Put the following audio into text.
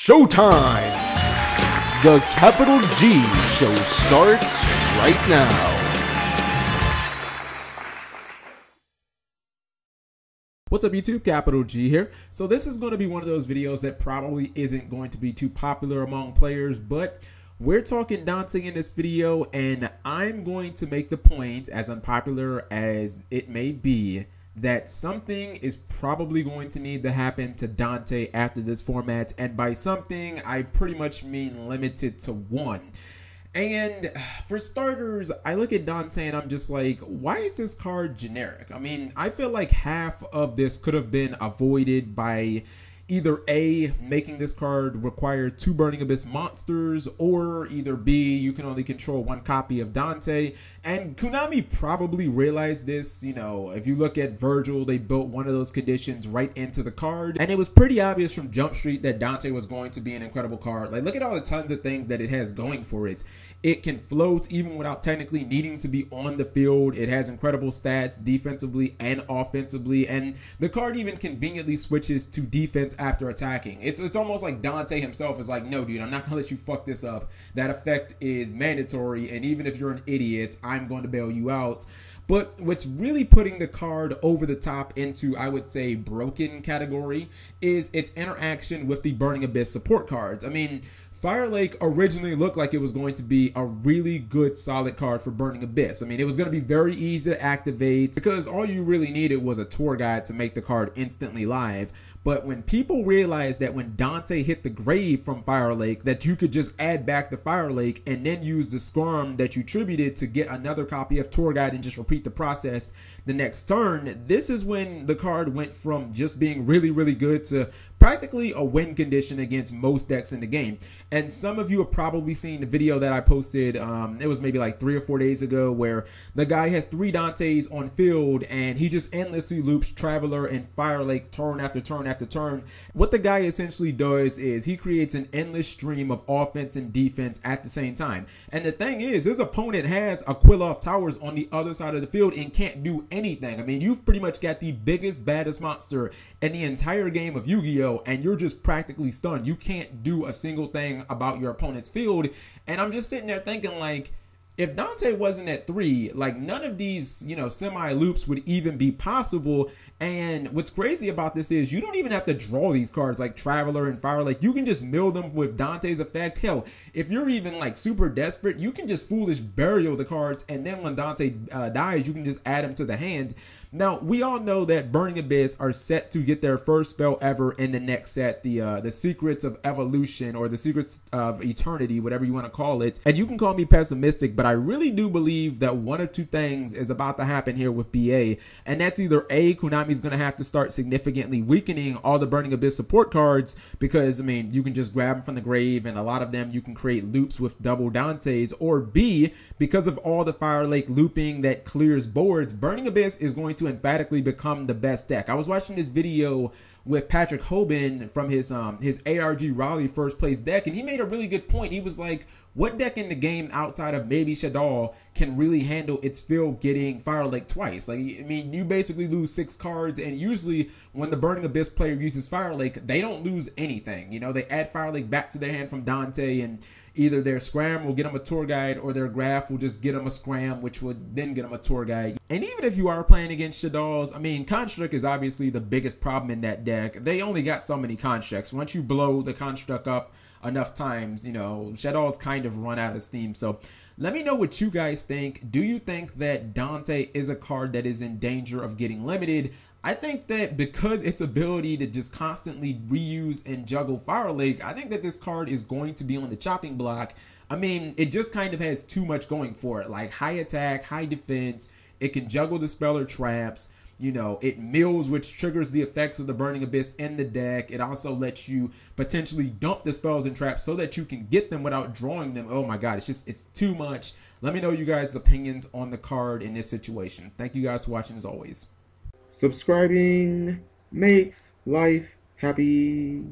Showtime! The Capital G show starts right now. What's up YouTube, Capital G here. So this is going to be one of those videos that probably isn't going to be too popular among players, but we're talking Dante in this video, and I'm going to make the point, as unpopular as it may be, that something is probably going to need to happen to Dante after this format, and by something I pretty much mean limited to one. And for starters, I look at Dante and I'm just like, why is this card generic? I mean, I feel like half of this could have been avoided by either A, making this card require 2 Burning Abyss monsters, or either B, you can only control 1 copy of Dante. And Konami probably realized this. You know, if you look at Virgil, they built one of those conditions right into the card, and it was pretty obvious from Jump Street that Dante was going to be an incredible card. Like, look at all the tons of things that it has going for it. It can float even without technically needing to be on the field. It has incredible stats defensively and offensively, and the card even conveniently switches to defense after attacking. It's almost like Dante himself is like, no dude, I'm not gonna let you fuck this up. That effect is mandatory, and even if you're an idiot, I'm going to bail you out. But what's really putting the card over the top into, I would say, broken category is its interaction with the Burning Abyss support cards. I mean, Fire Lake originally looked like it was going to be a really good solid card for Burning Abyss. I mean, it was going to be very easy to activate because all you really needed was a tour guide to make the card instantly live. But when people realized that when Dante hit the grave from Fire Lake, that you could just add back the Fire Lake and then use the Squirm that you tributed to get another copy of Tour Guide and just repeat the process the next turn, this is when the card went from just being really, really good to practically a win condition against most decks in the game. And some of you have probably seen the video that I posted, it was maybe like 3 or 4 days ago, where the guy has 3 Dantes on field and he just endlessly loops Traveler and Fire Lake turn after turn after turn. What the guy essentially does is he creates an endless stream of offense and defense at the same time. And the thing is, his opponent has Aquila Towers on the other side of the field and can't do anything. I mean, you've pretty much got the biggest, baddest monster in the entire game of Yu-Gi-Oh! And you're just practically stunned. You can't do a single thing about your opponent's field. And I'm just sitting there thinking, like, if Dante wasn't at 3, like, none of these, you know, semi-loops would even be possible. And what's crazy about this is you don't even have to draw these cards like Traveler and Fire Lake. You can just mill them with Dante's effect. Hell, if you're even like super desperate, you can just foolish burial the cards, and then when Dante dies, you can just add them to the hand. Now, we all know that Burning Abyss are set to get their first spell ever in the next set, the Secrets of Evolution, or the Secrets of Eternity, whatever you want to call it. And you can call me pessimistic, but I really do believe that one or two things is about to happen here with BA. And that's either A, Konami's going to have to start significantly weakening all the Burning Abyss support cards, because, I mean, you can just grab them from the grave, and a lot of them you can create loops with double Dantes. Or B, because of all the Fire Lake looping that clears boards, Burning Abyss is going to emphatically become the best deck. I was watching this video with Patrick Hoban from his ARG Raleigh first place deck, and he made a really good point. He was like, what deck in the game outside of maybe Shaddoll can really handle its field getting Fire Lake twice? Like, I mean, you basically lose 6 cards, and usually when the Burning Abyss player uses Fire Lake, they don't lose anything. You know, they add Fire Lake back to their hand from Dante, and either their Scram will get them a tour guide, or their Graph will just get them a Scram, which would then get them a tour guide. And even if you are playing against Shaddolls, I mean, Construct is obviously the biggest problem in that deck. They only got so many Constructs. Once you blow the Construct up enough times, you know, Shaddolls kind of run out of steam. So let me know what you guys think. Do you think that Dante is a card that is in danger of getting limited? I think that because its ability to just constantly reuse and juggle Fire Lake, I think that this card is going to be on the chopping block. I mean, it just kind of has too much going for it, like high attack, high defense. It can juggle the Speller traps. You know, it mills, which triggers the effects of the Burning Abyss in the deck. It also lets you potentially dump the spells and traps so that you can get them without drawing them. Oh my God, it's too much. Let me know you guys' opinions on the card in this situation. Thank you guys for watching as always. Subscribing makes life happy.